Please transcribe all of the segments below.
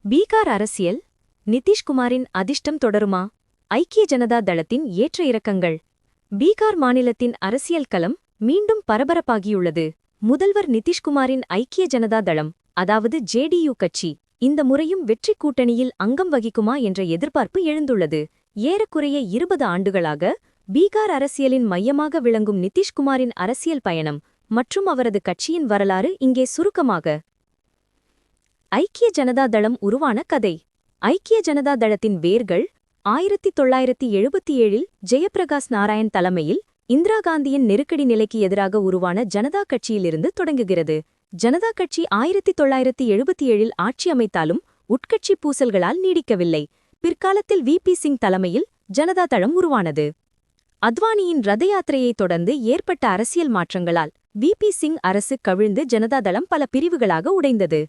பீகார் அரசியல் நிதிஷ்குமாரின் அதிர்ஷ்டம் தொடருமா? ஐக்கிய ஜனதா தளத்தின் ஏற்ற இறக்கங்கள். பீகார் மாநிலத்தின் அரசியல் களம் மீண்டும் பரபரப்பாகியுள்ளது. முதல்வர் நிதிஷ்குமாரின் ஐக்கிய ஜனதா தளம், அதாவது ஜேடியு கட்சி, இந்த முறையும் வெற்றி கூட்டணியில் அங்கம் வகிக்குமா என்ற எதிர்பார்ப்பு எழுந்துள்ளது. ஏறக்குறைய 20 ஆண்டுகளாக பீகார் அரசியலின் மையமாக விளங்கும் நிதிஷ்குமாரின் அரசியல் பயணம் மற்றும் அவரது கட்சியின் வரலாறு இங்கே சுருக்கமாக. ஐக்கிய ஜனதா தளம் உருவான கதை. ஐக்கிய ஜனதா தளத்தின் வேர்கள் 1977இல் ஜெயப்பிரகாஷ் நாராயண் தலைமையில் இந்திரா காந்தியின் நெருக்கடி நிலைக்கு எதிராக உருவான ஜனதா கட்சியிலிருந்து தொடங்குகிறது. ஜனதா கட்சி 1977இல் ஆட்சி அமைத்தாலும் உட்கட்சி பூசல்களால் நீடிக்கவில்லை. பிற்காலத்தில் வி.பி. சிங் தலைமையில் ஜனதா தளம் உருவானது. அத்வானியின் ரத யாத்திரையைத் தொடர்ந்து ஏற்பட்ட அரசியல் மாற்றங்களால் வி.பி. சிங் அரசு கவிழ்ந்து ஜனதா தளம் பல பிரிவுகளாக உடைந்தது.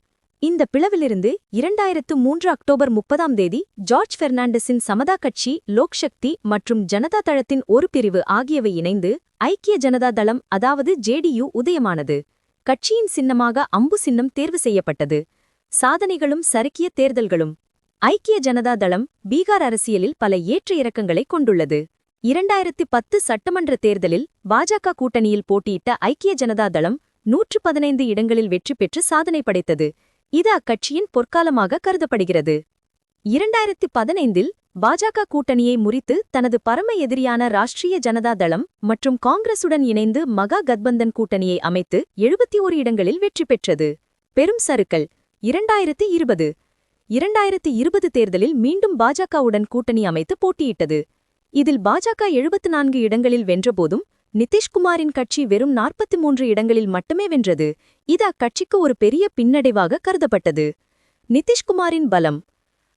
இந்த பிளவிலிருந்து 2003 அக்டோபர் 30 ஜார்ஜ் பெர்னாண்டஸின் சமதா கட்சி, லோக் சக்தி மற்றும் ஜனதா தளத்தின் ஒரு பிரிவு ஆகியவை இணைந்து ஐக்கிய ஜனதா தளம், அதாவது ஜேடியு உதயமானது. கட்சியின் சின்னமாக அம்பு சின்னம் தேர்வு செய்யப்பட்டது. சாதனைகளும் சறுக்கிய தேர்தல்களும். ஐக்கிய ஜனதா தளம் பீகார் அரசியலில் பல ஏற்ற இறக்கங்களை கொண்டுள்ளது. 2010 சட்டமன்ற தேர்தலில் பாஜக கூட்டணியில் போட்டியிட்ட ஐக்கிய ஜனதா தளம் 115 இடங்களில் வெற்றி பெற்று சாதனை படைத்தது. இது அக்கட்சியின் பொற்காலமாக கருதப்படுகிறது. 2015இல் பாஜக கூட்டணியை முறித்து தனது பரம எதிரியான ராஷ்டிரிய ஜனதா தளம் மற்றும் காங்கிரசுடன் இணைந்து மகா கத்பந்தன் கூட்டணியை அமைத்து 71 இடங்களில் வெற்றி பெற்றது. பெரும் சறுக்கல். 2020 தேர்தலில் மீண்டும் பாஜகவுடன் கூட்டணி அமைத்து போட்டியிட்டது. இதில் பாஜக 74 இடங்களில் வென்றபோதும் நிதிஷ்குமாரின் கட்சி வெறும் 43 இடங்களில் மட்டுமே வென்றது. இது அக்கட்சிக்கு ஒரு பெரிய பின்னடைவாக கருதப்பட்டது. நிதிஷ்குமாரின் பலம்.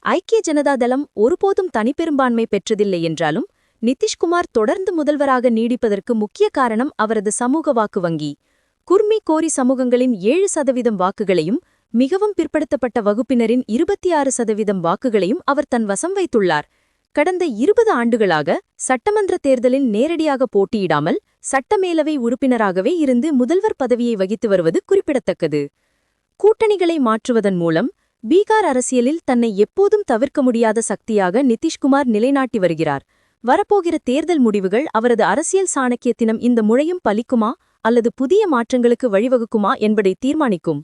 ஐக்கிய ஜனதா தளம் ஒருபோதும் தனிப்பெரும்பான்மை பெற்றதில்லை என்றாலும் நிதிஷ்குமார் தொடர்ந்து முதல்வராக நீடிப்பதற்கு முக்கிய காரணம் அவரது சமூக வாக்கு வங்கி. குர்மி கோரி சமூகங்களின் 7% வாக்குகளையும் மிகவும் பிற்படுத்தப்பட்ட வகுப்பினரின் 26% வாக்குகளையும் அவர் தன் வசம் வைத்துள்ளார். கடந்த 20 ஆண்டுகளாக சட்டமன்ற தேர்தலில் நேரடியாக போட்டியிடாமல் சட்டமேலவை உறுப்பினராகவே இருந்து முதல்வர் பதவியை வகித்து வருவது குறிப்பிடத்தக்கது. கூட்டணிகளை மாற்றுவதன் மூலம் பீகார் அரசியலில் தன்னை எப்போதும் தவிர்க்க முடியாத சக்தியாக நிதிஷ்குமார் நிலைநாட்டி வருகிறார். வரப்போகிற தேர்தல் முடிவுகள் அவரது அரசியல் சாணக்கியத்தினம் இந்த முறையும் பலிக்குமா அல்லது புதிய மாற்றங்களுக்கு வழிவகுக்குமா என்பதை தீர்மானிக்கும்.